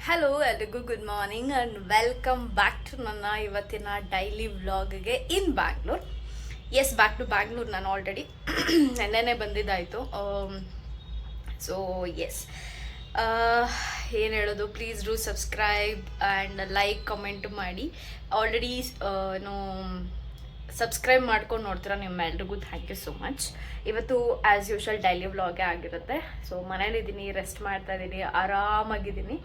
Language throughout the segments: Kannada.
ಹಲೋ ಎಲ್ರಿಗೂ good morning and welcome back to ನನ್ನ ಇವತ್ತಿನ ಡೈಲಿ ವ್ಲಾಗ್ಗೆ in Bangalore. Back to Bangalore. ನಾನು ಆಲ್ರೆಡಿ ನೆನ್ನೆನೇ ಬಂದಿದ್ದಾಯಿತು. ಸೊ ಏನು ಹೇಳೋದು, please do subscribe and like comment ಮಾಡಿ. ಆಲ್ರೆಡಿ ಸಬ್ಸ್ಕ್ರೈಬ್ ಮಾಡ್ಕೊಂಡು ನೋಡ್ತೀರಾ ನಿಮ್ಮೆಲ್ರಿಗೂ ಥ್ಯಾಂಕ್ ಯು ಸೋ ಮಚ್. ಇವತ್ತು ಆ್ಯಸ್ ಯೂಶ್ವಲ್ ಡೈಲಿ ವ್ಲಾಗೇ ಆಗಿರುತ್ತೆ. ಸೊ ಮನೇಲಿದ್ದೀನಿ, ರೆಸ್ಟ್ ಮಾಡ್ತಾ ಇದ್ದೀನಿ, ಆರಾಮಾಗಿದ್ದೀನಿ.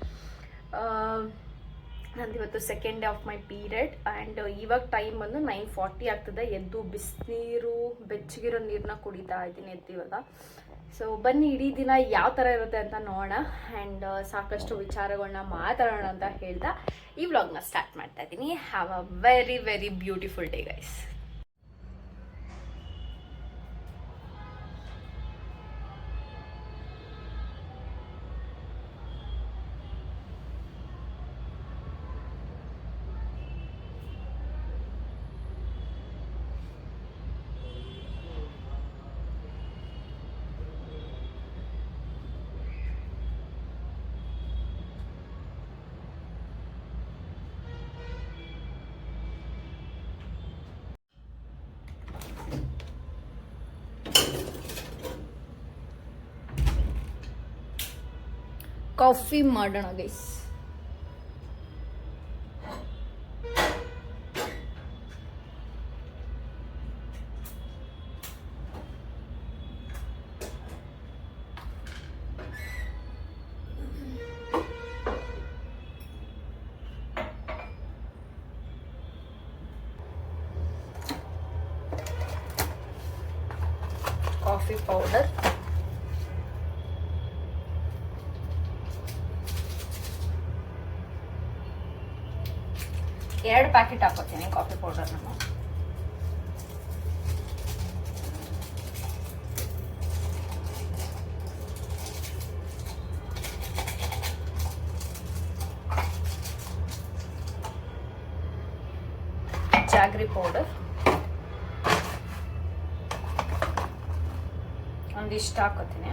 ನಂದು ಇವತ್ತು second day of my period and ಇವಾಗ ಟೈಮ್ ಬಂದು 9:40 ಆಗ್ತದೆ. ಎದ್ದು ಬಿಸಿನೀರು, ಬೆಚ್ಚಗಿರೋ ನೀರನ್ನ ಕುಡಿತಾ ಇದ್ದೀನಿ ಎದ್ದು ಇವಾಗ. ಸೊ ಬನ್ನಿ ಇಡೀ ದಿನ ಯಾವ ಥರ ಇರುತ್ತೆ ಅಂತ ನೋಡೋಣ ಆ್ಯಂಡ್ ಸಾಕಷ್ಟು ವಿಚಾರಗಳನ್ನ ಮಾತಾಡೋಣ ಅಂತ ಹೇಳ್ತಾ ಈ ವ್ಲಾಗ್ನ ಸ್ಟಾರ್ಟ್ ಮಾಡ್ತಾ ಇದ್ದೀನಿ. Have a very very beautiful day guys. Coffee ಮಾಡೋಣ ಗೈಸ್. ಕಾಫಿ ಪೌಡರ್, ಎರಡು ಪ್ಯಾಕೆಟ್ ಹಾಕೋತೀನಿ ಕಾಫಿ ಪೌಡರ್ ನಾನು. ಜಾಗ್ರಿ ಪೌಡರ್ ಒಂದಿಷ್ಟು ಹಾಕೋತೀನಿ.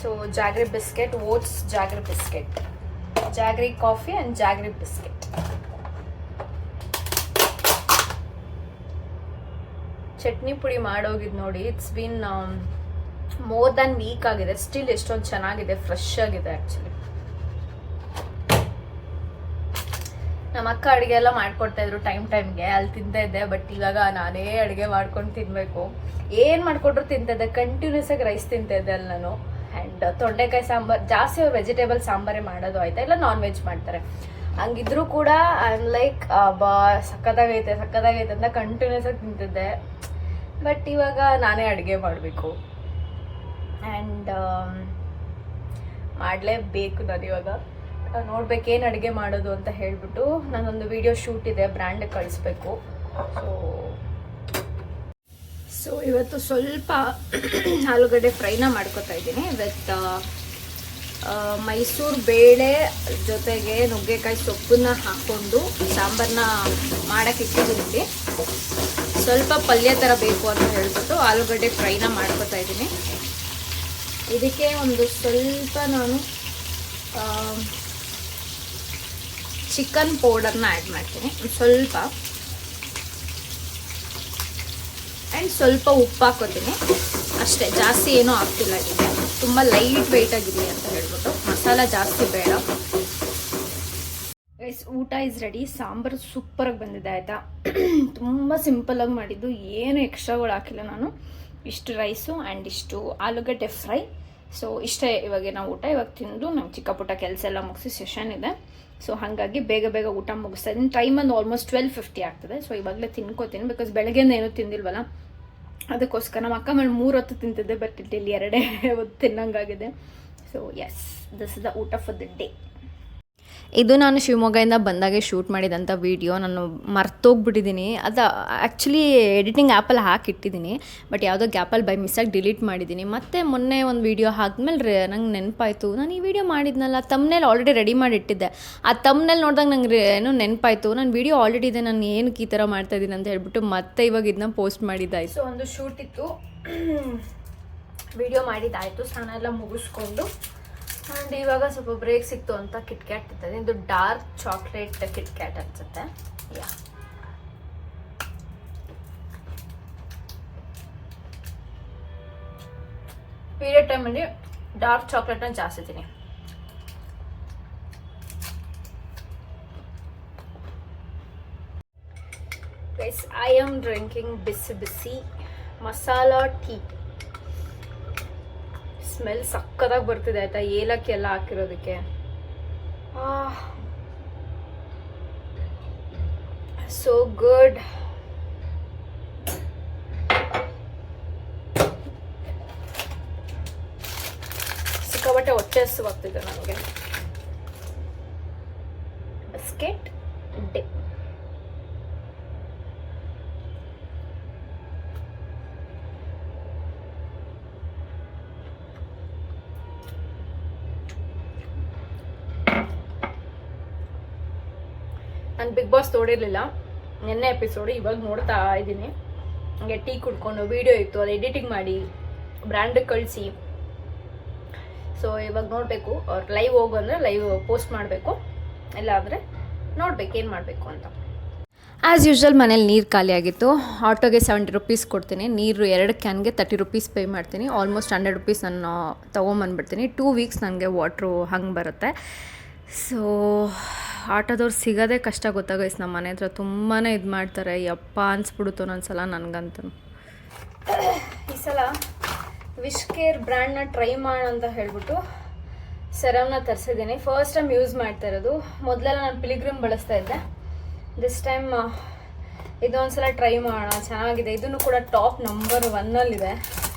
So jaggery biscuit, oats jaggery biscuit, jaggery coffee and jaggery biscuit. Chutney ಪುಡಿ ಮಾಡೋಗಿದ್ದು ನೋಡಿ, it's been more than week ಆಗಿದೆ. ಸ್ಟಿಲ್ ಎಷ್ಟೊಂದು ಚೆನ್ನಾಗಿದೆ, ಫ್ರೆಶ್ ಆಗಿದೆ ಆ್ಯಕ್ಚುಲಿ. ನಮ್ಮ ಅಕ್ಕ ಅಡುಗೆ ಎಲ್ಲ ಮಾಡ್ಕೊಡ್ತಾ ಇದ್ರು ಟೈಮ್ಗೆ, ಅಲ್ಲಿ ತಿಂತಾ ಇದ್ದೆ. ಬಟ್ ಇವಾಗ ನಾನೇ ಅಡುಗೆ ಮಾಡ್ಕೊಂಡು ತಿನ್ನಬೇಕು. ಏನು ಮಾಡಿಕೊಟ್ರು ತಿಂತಾ ಇದ್ದೆ, ಕಂಟಿನ್ಯೂಸ್ ಆಗಿ ರೈಸ್ ತಿಂತಾ ಇದ್ದೆ ಅಲ್ಲಿ ನಾನು. ಆ್ಯಂಡ್ ತೊಂಡೆಕಾಯಿ ಸಾಂಬಾರು ಜಾಸ್ತಿ ಅವ್ರು ವೆಜಿಟೇಬಲ್ ಸಾಂಬಾರೇ ಮಾಡೋದು ಆಯ್ತಾ, ಇಲ್ಲ ನಾನ್ ವೆಜ್ ಮಾಡ್ತಾರೆ. ಹಂಗಿದ್ರು ಕೂಡ ಐ ಆಮ್ ಲೈಕ್ ಸಕ್ಕತ್ತಾಗೈತೆ ಅಂತ ಕಂಟಿನ್ಯೂಸ್ ಆಗಿ ತಿಂತಿದ್ದೆ. ಬಟ್ ಇವಾಗ ನಾನೇ ಅಡುಗೆ ಮಾಡಬೇಕು ಆ್ಯಂಡ್ ಮಾಡಲೇಬೇಕು. ನಾನು ಇವಾಗ ನೋಡ್ಬೇಕೇನು ಅಡುಗೆ ಮಾಡೋದು ಅಂತ ಹೇಳಿಬಿಟ್ಟು ನಾನೊಂದು ವಿಡಿಯೋ ಶೂಟ್ ಇದೆ, ಬ್ರ್ಯಾಂಡಿಗೆ ಕಳಿಸ್ಬೇಕು. ಸೊ ಇವತ್ತು ಸ್ವಲ್ಪ ಆಲೂಗಡ್ಡೆ ಫ್ರೈನ ಮಾಡ್ಕೊತಾ ಇದ್ದೀನಿ ವಿತ್ ಮೈಸೂರು ಬೇಳೆ ಜೊತೆಗೆ ನುಗ್ಗೆಕಾಯಿ ಸೊಪ್ಪನ್ನ ಹಾಕ್ಕೊಂಡು ಸಾಂಬಾರನ್ನ ಮಾಡೋಕ್ಕೆ ಇಟ್ಟಿದ್ದೀನಿ. ಸ್ವಲ್ಪ ಪಲ್ಯ ಥರ ಬೇಕು ಅಂತ ಹೇಳ್ಬಿಟ್ಟು ಆಲೂಗಡ್ಡೆ ಫ್ರೈನ ಮಾಡ್ಕೊತಾ ಇದ್ದೀನಿ. ಇದಕ್ಕೆ ಒಂದು ಸ್ವಲ್ಪ ನಾನು ಚಿಕನ್ ಪೌಡರ್ನ ಆ್ಯಡ್ ಮಾಡ್ತೀನಿ, ಸ್ವಲ್ಪ ಆ್ಯಂಡ್ ಸ್ವಲ್ಪ ಉಪ್ಪು ಹಾಕೋತೀನಿ ಅಷ್ಟೇ. ಜಾಸ್ತಿ ಏನೂ ಆಗ್ತಿಲ್ಲ. ಇದಕ್ಕೆ ತುಂಬ ಲೈಟ್ ವೆಯ್ಟ್ ಆಗಿರಲಿ ಅಂತ ಹೇಳ್ಬಿಟ್ಟು, ಮಸಾಲ ಜಾಸ್ತಿ ಬೇಡ. ಊಟ ಇಸ್ ರೆಡಿ. ಸಾಂಬಾರು ಸೂಪರಾಗಿ ಬಂದಿದೆ ಆಯಿತಾ. ತುಂಬ ಸಿಂಪಲಾಗಿ ಮಾಡಿದ್ದು, ಏನು ಎಕ್ಸ್ಟ್ರಾಗಳು ಹಾಕಿಲ್ಲ ನಾನು. ಇಷ್ಟು ರೈಸು ಆ್ಯಂಡ್ ಇಷ್ಟು ಆಲೂಗಡ್ಡೆ ಫ್ರೈ. ಸೊ ಇಷ್ಟೇ ಇವಾಗಿನ ಊಟ. ಇವಾಗ ತಿಂದು ನಂಗೆ ಚಿಕ್ಕ ಪುಟ್ಟ ಕೆಲಸ ಎಲ್ಲ ಮುಗಿಸಿ ಸೆಷನ್ ಇದೆ. ಸೊ ಹಾಗಾಗಿ ಬೇಗ ಊಟ ಮುಗಿಸ್ತಾ ಇದ್ದೀನಿ. ಟೈಮ್ ಒಂದು ಆಲ್ಮೋಸ್ಟ್ 12:50 ಆಗ್ತದೆ. ಸೊ ಇವಾಗಲೇ ತಿನ್ಕೋತೀನಿ, ಬಿಕಾಸ್ ಬೆಳಗ್ಗೆಯಿಂದ ಏನೂ ತಿಂದಿಲ್ವಲ್ಲ, ಅದಕ್ಕೋಸ್ಕರ. ನಮ್ಮ ಅಕ್ಕ ಮೇಲೆ 3 ಹೊತ್ತು ತಿಂತಿದ್ದೆ, ಬಟ್ ಇಲ್ಲಿ 2 ಹೊತ್ತು ತಿನ್ನಂಗಾಗಿದೆ. ಸೊ ದಿಸ್ ಇಸ್ ದ ಊಟ ಫಾರ್ ದ ಡೇ. ಇದು ನಾನು ಶಿವಮೊಗ್ಗದಿಂದ ಬಂದಾಗೆ ಶೂಟ್ ಮಾಡಿದಂಥ ವೀಡಿಯೋ. ನಾನು ಮರ್ತೋಗ್ಬಿಟ್ಟಿದ್ದೀನಿ. ಅದು ಆ್ಯಕ್ಚುಲಿ ಎಡಿಟಿಂಗ್ ಆ್ಯಪಲ್ಲಿ ಹಾಕಿಟ್ಟಿದ್ದೀನಿ, ಬಟ್ ಯಾವುದೋ ಗ್ಯಾಪಲ್ಲಿ ಬೈ ಮಿಸ್ಸಾಗಿ ಡಿಲೀಟ್ ಮಾಡಿದ್ದೀನಿ. ಮತ್ತು ಮೊನ್ನೆ ಒಂದು ವೀಡಿಯೋ ಹಾಕಿದ್ಮೇಲೆ ನಂಗೆ ನೆನಪಾಯಿತು, ನಾನು ಈ ವಿಡಿಯೋ ಮಾಡಿದ್ನಲ್ಲ, ತಮ್ನೇಲ್ ಆಲ್ರೆಡಿ ರೆಡಿ ಮಾಡಿಟ್ಟಿದ್ದೆ. ಆ ತಮ್ನೇಲ್ ನೋಡಿದಾಗ ನಂಗೆ ಏನೋ ನೆನಪಾಯಿತು, ನಾನು ವೀಡಿಯೋ ಆಲ್ರೆಡಿ ಇದೆ, ನಾನು ಏನಕ್ಕೆ ಈ ಥರ ಮಾಡ್ತಾಯಿದ್ದೀನಿ ಅಂತ ಹೇಳ್ಬಿಟ್ಟು ಮತ್ತೆ ಇವಾಗ ಇದನ್ನ ಪೋಸ್ಟ್ ಮಾಡಿದ್ದಾಯಿತು. ಸೊ ಒಂದು ಶೂಟ್ ಇತ್ತು, ವಿಡಿಯೋ ಮಾಡಿದ್ದಾಯಿತು, ಸ್ನಾನ ಎಲ್ಲ ಮುಗಿಸ್ಕೊಂಡು. ಆ್ಯಂಡ್ ಇವಾಗ ಸ್ವಲ್ಪ ಬ್ರೇಕ್ ಸಿಕ್ತು ಅಂತ ಕಿಟ್ಕ್ಯಾಟ್ ತಿಂತದೆ. ಇದು ಡಾರ್ಕ್ ಚಾಕ್ಲೇಟ್ ಕಿಟ್ಕ್ಯಾಟ್ ಅನ್ಸುತ್ತೆ. ಯಾ, ಪೀರಿಯಡ್ ಟೈಮಲ್ಲಿ ಡಾರ್ಕ್ ಚಾಕ್ಲೇಟ್ನ ಜಾಸ್ತಿ ತಿನ್ನಿ. ಗೈಸ್, ಐ ಆಮ್ ಡ್ರಿಂಕಿಂಗ್ ಬಿಸಿ ಬಿಸಿ ಮಸಾಲಾ ಟೀ. ಸ್ಮೆಲ್ ಸಕ್ಕದಾಗಿ ಬರ್ತಿದೆ ಆಯ್ತಾ, ಏಲಕ್ಕಿ ಎಲ್ಲ ಹಾಕಿರೋದಕ್ಕೆ. So good. ಸಿಕ್ಕಾಬಟ್ಟೆ ಹೊಟ್ಟೆ ಹಸಿವಾಗ್ತಿದೆ ನನಗೆ. Biscuit dip. ನಾನು ಬಿಗ್ ಬಾಸ್ ನೋಡಿರಲಿಲ್ಲ, ನಿನ್ನೆ ಎಪಿಸೋಡು ಇವಾಗ ನೋಡ್ತಾ ಇದ್ದೀನಿ. ಹಂಗೆ ಟೀ ಕುಡ್ಕೊಂಡು ವೀಡಿಯೋ ಇತ್ತು, ಅದು ಎಡಿಟಿಂಗ್ ಮಾಡಿ ಬ್ರ್ಯಾಂಡಿಗೆ ಕಳಿಸಿ. ಸೊ ಇವಾಗ ನೋಡಬೇಕು, ಅವ್ರು ಲೈವ್ ಹೋಗು ಅಂದರೆ ಲೈವ್ ಪೋಸ್ಟ್ ಮಾಡಬೇಕು, ಇಲ್ಲ ಅಂದರೆ ನೋಡ್ಬೇಕು ಏನು ಮಾಡಬೇಕು ಅಂತ. ಆ್ಯಸ್ ಯೂಶ್ವಲ್ ಮನೇಲಿ ನೀರು ಖಾಲಿ ಆಗಿತ್ತು. ಆಟೋಗೆ 70 ರೂಪೀಸ್ ಕೊಡ್ತೀನಿ, ನೀರು 2 ಕ್ಯಾನ್ಗೆ 30 ರೂಪೀಸ್ ಪೇ ಮಾಡ್ತೀನಿ. ಆಲ್ಮೋಸ್ಟ್ 100 ರೂಪೀಸ್ ನಾನು ತೊಗೊಂಬಂದ್ಬಿಡ್ತೀನಿ. 2 ವೀಕ್ಸ್ ನನಗೆ ವಾಟ್ರು ಹಂಗೆ ಬರುತ್ತೆ. ಸೊ ಆಟೋದವ್ರು ಸಿಗೋದೇ ಕಷ್ಟ ಗೊತ್ತಾಗೈಸ್. ನಮ್ಮ ಮನೆ ಹತ್ರ ತುಂಬಾ ಇದು ಮಾಡ್ತಾರೆ. ಯಪ್ಪ ಅನ್ಸ್ಬಿಡುತ್ತೋ ಒಂದೊಂದ್ಸಲ ನನಗಂತೂ. ಈ ಸಲ ವಿಶ್ಕೇರ್ ಬ್ರ್ಯಾಂಡ್ನ ಟ್ರೈ ಮಾಡೋಣ ಅಂತ ಹೇಳ್ಬಿಟ್ಟು ಸೆರಮ್ನ ತರಿಸಿದ್ದೀನಿ. ಫಸ್ಟ್ ಟೈಮ್ ಯೂಸ್ ಮಾಡ್ತಾ ಇರೋದು. ಮೊದಲೆಲ್ಲ ನಾನು ಪಿಲಿಗ್ರಿಮ್ ಬಳಸ್ತಾ ಇದ್ದೆ. ದಿಸ್ ಟೈಮ್ ಇದೊಂದ್ಸಲ ಟ್ರೈ ಮಾಡೋಣ, ಚೆನ್ನಾಗಿದೆ. ಇದನ್ನು ಕೂಡ ಟಾಪ್ ನಂಬರ್ 1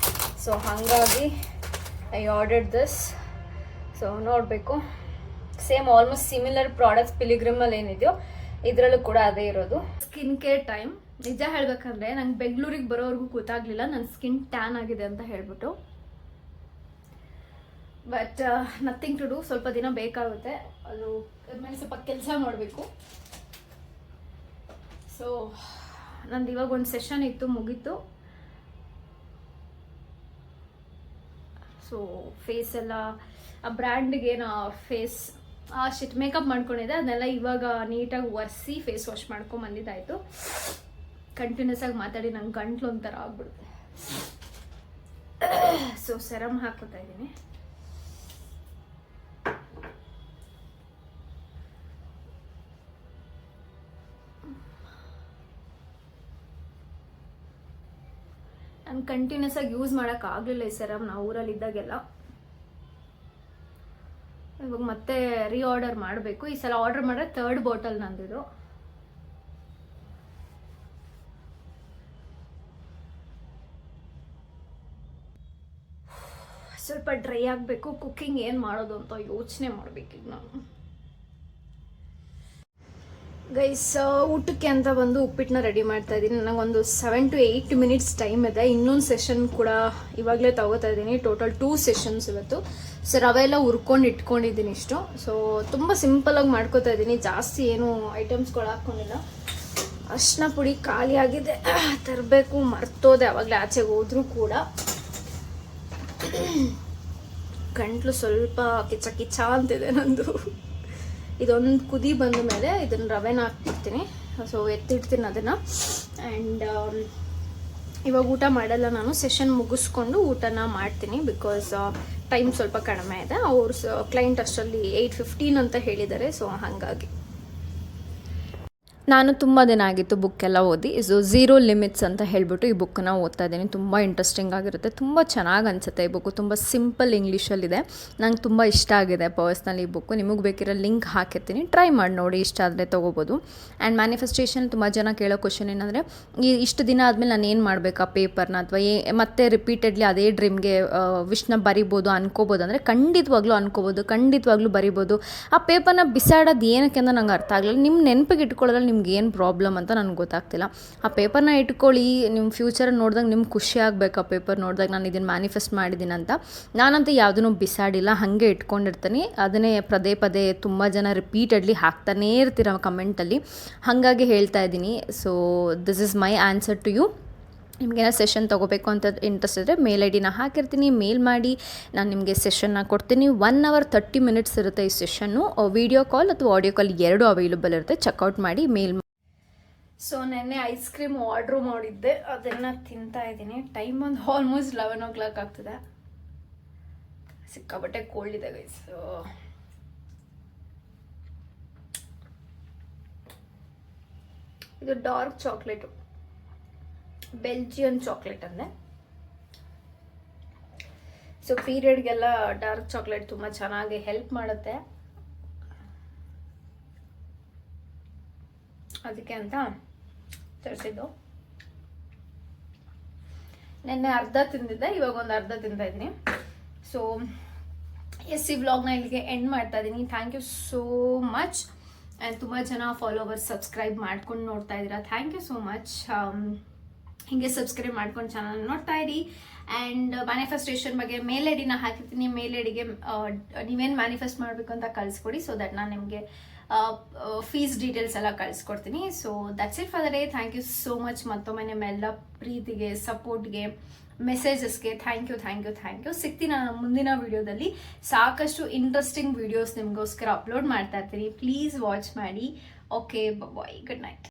ಸೊ ಹಾಗಾಗಿ ಐ ಆರ್ಡರ್ಡ್ ದಿಸ್. ಸೊ ನೋಡಬೇಕು, ಸೇಮ್ ಆಲ್ಮೋಸ್ಟ್ ಸಿಮಿಲರ್ ಪ್ರಾಡಕ್ಟ್ಸ್ ಪಿಲಿಗ್ರಿಮಲ್ಲಿ ಏನಿದೆಯೋ ಇದರಲ್ಲೂ ಕೂಡ ಅದೇ ಇರೋದು. Skin care time. ನಿಜ ಹೇಳಬೇಕಂದ್ರೆ ನಂಗೆ ಬೆಂಗಳೂರಿಗೆ ಬರೋವರೆಗೂ ಗೊತ್ತಾಗಲಿಲ್ಲ ನನ್ನ ಸ್ಕಿನ್ ಟ್ಯಾನ್ ಆಗಿದೆ ಅಂತ ಹೇಳ್ಬಿಟ್ಟು. ಬಟ್ ನಥಿಂಗ್ ಟು ಡೂ, ಸ್ವಲ್ಪ ದಿನ ಬೇಕಾಗುತ್ತೆ. ಅದು ಮೇಲೆ ಸ್ವಲ್ಪ ಕೆಲಸ ಮಾಡಬೇಕು. ಸೊ ನಂದು ಇವಾಗ ಒಂದು ಸೆಷನ್ ಇತ್ತು, ಮುಗೀತು. ಸೊ ಫೇಸ್ ಎಲ್ಲ ಆ ಬ್ರ್ಯಾಂಡ್ಗೆ ಫೇಸ್ ಶಿಟ್ ಮೇಕಪ್ ಮಾಡ್ಕೊಂಡಿದ್ದೆ, ಅದನ್ನೆಲ್ಲ ಇವಾಗ ನೀಟಾಗಿ ಒರೆಸಿ ಫೇಸ್ ವಾಶ್ ಮಾಡ್ಕೊಂಡು ಬಂದಿದ್ದಾಯಿತು. ಕಂಟಿನ್ಯೂಸ್ ಆಗಿ ಮಾತಾಡಿ ನಂಗೆ ಗಂಟ್ಲು ಒಂಥರ ಆಗ್ಬಿಡುತ್ತೆ. ಸೊ ಸೆರಮ್ ಹಾಕೋತಾ ಇದ್ದೀನಿ. ನಾನು ಕಂಟಿನ್ಯೂಸ್ ಆಗಿ ಯೂಸ್ ಮಾಡೋಕ್ಕಾಗಲಿಲ್ಲ ಈ ಸೆರಮ್, ನಾವು ಊರಲ್ಲಿ ಇದ್ದಾಗೆಲ್ಲ. ಇವಾಗ ಮತ್ತೆ ರೀಆರ್ಡರ್ ಮಾಡಬೇಕು. ಈ ಸಲ ಆರ್ಡರ್ ಮಾಡಿದ್ರೆ 3rd ಬಾಟಲ್ ನಂದಿದು. ಸ್ವಲ್ಪ ಡ್ರೈ ಆಗಬೇಕು. ಕುಕ್ಕಿಂಗ್ ಏನು ಮಾಡೋದು ಅಂತ ಯೋಚನೆ ಮಾಡಬೇಕೀಗ ನಾನು. ಗೈಸ್, ಊಟಕ್ಕೆ ಅಂತ ಬಂದು ಉಪ್ಪಿಟ್ಟನ್ನ ರೆಡಿ ಮಾಡ್ತಾ ಇದ್ದೀನಿ. ನನಗೊಂದು 7 to 8 minutes ಟೈಮ್ ಇದೆ. ಇನ್ನೊಂದು ಸೆಷನ್ ಕೂಡ ಇವಾಗಲೇ ತಗೋತಾ ಇದ್ದೀನಿ. ಟೋಟಲ್ 2 ಸೆಷನ್ಸ್ ಇವತ್ತು. ಸೊ ರವೆ ಎಲ್ಲ ಹುರ್ಕೊಂಡು ಇಟ್ಕೊಂಡಿದ್ದೀನಿ ಇಷ್ಟು. ಸೊ ತುಂಬ ಸಿಂಪಲಾಗಿ ಮಾಡ್ಕೋತಾ ಇದ್ದೀನಿ, ಜಾಸ್ತಿ ಏನು ಐಟಮ್ಸ್ಗಳು ಹಾಕ್ಕೊಂಡಿಲ್ಲ. ಅರಿಶಿನ ಪುಡಿ ಖಾಲಿ ಆಗಿದೆ, ತರಬೇಕು, ಮರ್ತೋದೆ ಅವಾಗಲೇ ಆಚೆಗೆ ಹೋದ್ರೂ ಕೂಡ. ಗಂಟ್ಲು ಸ್ವಲ್ಪ ಕಿಚ್ಚ ಕಿಚ್ಚ ಅಂತಿದೆ ನಂದು. ಇದೊಂದು ಕುದಿ ಬಂದ ಮೇಲೆ ಇದನ್ನು ರವೆನ ಹಾಕ್ಬಿಡ್ತೀನಿ. ಸೊ ಎತ್ತಿಡ್ತೀನಿ ಅದನ್ನು. ಆ್ಯಂಡ್ ಇವಾಗ ಊಟ ಮಾಡಲ್ಲ ನಾನು, ಸೆಷನ್ ಮುಗಿಸ್ಕೊಂಡು ಊಟನ ಮಾಡ್ತೀನಿ. ಬಿಕಾಸ್ ಟೈಮ್ ಸ್ವಲ್ಪ ಕಡಿಮೆ ಇದೆ. ಅವ್ರು ಕ್ಲೈಂಟ್ ಅಷ್ಟರಲ್ಲಿ 8:15 ಅಂತ ಹೇಳಿದ್ದಾರೆ. ಸೊ ಹಾಗಾಗಿ ನಾನು ತುಂಬ ದಿನ ಆಗಿತ್ತು ಬುಕ್ಕೆಲ್ಲ ಓದಿ. ಸೊ ಝೀರೋ ಲಿಮಿಟ್ಸ್ ಅಂತ ಹೇಳಿಬಿಟ್ಟು ಈ ಬುಕ್ಕನ್ನ ಓದ್ತಾ ಇದ್ದೀನಿ. ತುಂಬ ಇಂಟ್ರೆಸ್ಟಿಂಗ್ ಆಗಿರುತ್ತೆ, ತುಂಬ ಚೆನ್ನಾಗಿ ಅನಿಸುತ್ತೆ ಈ ಬುಕ್ಕು. ತುಂಬ ಸಿಂಪಲ್ ಇಂಗ್ಲೀಷಲ್ಲಿದೆ, ನಂಗೆ ತುಂಬ ಇಷ್ಟ ಆಗಿದೆ ಪರ್ಸ್ನಲಿ ಈ ಬುಕ್ಕು. ನಿಮಗೆ ಬೇಕಿರೋ ಲಿಂಕ್ ಹಾಕಿರ್ತೀನಿ, ಟ್ರೈ ಮಾಡಿ ನೋಡಿ, ಇಷ್ಟ ಆದರೆ ತೊಗೋಬೋದು. ಆ್ಯಂಡ್ ಮ್ಯಾನಿಫೆಸ್ಟೇಷನ್ ತುಂಬ ಜನ ಕೇಳೋ ಕ್ವಶನ್ ಏನಂದರೆ, ಇಷ್ಟು ದಿನ ಆದಮೇಲೆ ನಾನು ಏನು ಮಾಡಬೇಕಾ ಪೇಪರ್ನ, ಅಥವಾ ಮತ್ತೆ ರಿಪೀಟೆಡ್ಲಿ ಅದೇ ಡ್ರೀಮ್ಗೆ ವಿಶ್ನ ಬರಿಬೋದು ಅನ್ಕೋಬೋದು ಅಂದರೆ ಖಂಡಿತವಾಗ್ಲೂ ಅನ್ಕೋಬೋದು, ಖಂಡಿತವಾಗ್ಲೂ ಬರಿಬೋದು. ಆ ಪೇಪರ್ನ ಬಿಸಾಡೋದು ಏನಕ್ಕೆ ಅಂತ ನಂಗೆ ಅರ್ಥ ಆಗಲಿಲ್ಲ. ನಿಮ್ಮ ನೆನಪಿಗೆ ಇಟ್ಕೊಳ್ಳೋದ್ರಲ್ಲಿ ನಿಮ್ಗೆ ಏನು ಪ್ರಾಬ್ಲಮ್ ಅಂತ ನನಗೆ ಗೊತ್ತಾಗ್ತಿಲ್ಲ. ಆ ಪೇಪರ್ನ ಇಟ್ಕೊಳ್ಳಿ, ನಿಮ್ಮ ಫ್ಯೂಚರ್ ನೋಡಿದಾಗ ನಿಮ್ಗೆ ಖುಷಿ ಆಗಬೇಕು. ಆ ಪೇಪರ್ ನೋಡಿದಾಗ ನಾನು ಇದನ್ನು ಮ್ಯಾನಿಫೆಸ್ಟ್ ಮಾಡಿದ್ದೀನಿ ಅಂತ. ನಾನಂತೂ ಯಾವುದೂ ಬಿಸಾಡಿಲ್ಲ, ಹಾಗೆ ಇಟ್ಕೊಂಡಿರ್ತೀನಿ. ಅದನ್ನೇ ಪದೇ ಪದೇ ತುಂಬ ಜನ ರಿಪೀಟೆಡ್ಲಿ ಹಾಕ್ತಾನೇ ಇರ್ತೀರ ಕಮೆಂಟಲ್ಲಿ, ಹಾಗಾಗಿ ಹೇಳ್ತಾ ಇದ್ದೀನಿ. So this is my answer to you. ನಿಮಗೇನೋ ಸೆಷನ್ ತೊಗೋಬೇಕು ಅಂತ ಇಂಟ್ರೆಸ್ಟ್ ಇದ್ದರೆ ಮೇಲ್ ಐ ಡಿನ ಹಾಕಿರ್ತೀನಿ, ಮೇಲ್ ಮಾಡಿ ನಾನು ನಿಮಗೆ ಸೆಷನ್ನ ಕೊಡ್ತೀನಿ. 1 hour 30 minutes ಇರುತ್ತೆ ಈ ಸೆಷನ್ನು. ವಿಡಿಯೋ ಕಾಲ್ ಅಥವಾ ಆಡಿಯೋ ಕಾಲ್ ಎರಡೂ ಅವೈಲೇಬಲ್ ಇರುತ್ತೆ, ಚೆಕ್ಔಟ್ ಮಾಡಿ ಮೇಲ್. ಸೊ ನೆನ್ನೆ ಐಸ್ ಕ್ರೀಮ್ ಆರ್ಡ್ರ್ ಮಾಡಿದ್ದೆ, ಅದನ್ನು ತಿಂತಾ ಇದ್ದೀನಿ. ಟೈಮ್ ಒಂದು ಆಲ್ಮೋಸ್ಟ್ 11 o'clock ಆಗ್ತದೆ. ಸಿಕ್ಕಾಬಟ್ಟೆ ಕೋಲ್ಡ್ ಇದೆ ಗೈಸ್. ಇದು ಡಾರ್ಕ್ ಚಾಕ್ಲೇಟು, ಬೆಲ್ಜಿಯನ್ ಚಾಕ್ಲೇಟ್ ಅಂದೆ. ಸೊ ಪೀರಿಯಡ್ಗೆಲ್ಲ ಡಾರ್ಕ್ ಚಾಕ್ಲೇಟ್ ತುಂಬ ಚೆನ್ನಾಗಿ ಹೆಲ್ಪ್ ಮಾಡುತ್ತೆ, ಅದಕ್ಕೆ ಅಂತ ತರಿಸಿದ್ದು. ನೆನ್ನೆ ಅರ್ಧ ತಿಂದಿದ್ದೆ, ಇವಾಗ ಒಂದು ಅರ್ಧ ತಿಂತಾ ಇದ್ದೀನಿ. ಸೊ ಎಸ್, ಈ ವ್ಲಾಗ್ನ ಇಲ್ಲಿಗೆ ಎಂಡ್ ಮಾಡ್ತಾ ಇದ್ದೀನಿ. Thank you so much. And ತುಂಬ ಜನ ಫಾಲೋವರ್ಸ್ ಸಬ್ಸ್ಕ್ರೈಬ್ ಮಾಡ್ಕೊಂಡು ನೋಡ್ತಾ ಇದ್ದೀರಾ, ಥ್ಯಾಂಕ್ ಯು ಸೋ ಮಚ್. ಹೀಗೆ ಸಬ್ಸ್ಕ್ರೈಬ್ ಮಾಡ್ಕೊಂಡು ಚಾನಲ್ ನೋಡ್ತಾ ಇರಿ. ಆ್ಯಂಡ್ ಮ್ಯಾನಿಫೆಸ್ಟೇಷನ್ ಬಗ್ಗೆ ಮೇಲ್ ಐ ಡಿನ ಹಾಕಿರ್ತೀನಿ, ಮೇಲ್ ಐ ಡಿಗೆ ನೀವೇನು ಮ್ಯಾನಿಫೆಸ್ಟ್ ಮಾಡಬೇಕು ಅಂತ ಕಳಿಸ್ಕೊಡಿ. ಸೊ ದಟ್ ನಾನು ನಿಮಗೆ ಫೀಸ್ ಡೀಟೇಲ್ಸ್ ಎಲ್ಲ ಕಳಿಸ್ಕೊಡ್ತೀನಿ. So that's it for the day. Thank you so much. ಮತ್ತೊಮ್ಮೆ ನಿಮ್ಮೆಲ್ಲ ಪ್ರೀತಿಗೆ, ಸಪೋರ್ಟ್ಗೆ, ಮೆಸೇಜಸ್ಗೆ thank you, thank you, thank you. ಸಿಗ್ತೀನಿ ನಾನು ಮುಂದಿನ ವಿಡಿಯೋದಲ್ಲಿ. ಸಾಕಷ್ಟು ಇಂಟ್ರೆಸ್ಟಿಂಗ್ ವಿಡಿಯೋಸ್ ನಿಮಗೋಸ್ಕರ ಅಪ್ಲೋಡ್ ಮಾಡ್ತಾ ಇರ್ತೀನಿ, ಪ್ಲೀಸ್ ವಾಚ್ ಮಾಡಿ. ಓಕೆ, ಬಾಯ್, ಗುಡ್ ನೈಟ್.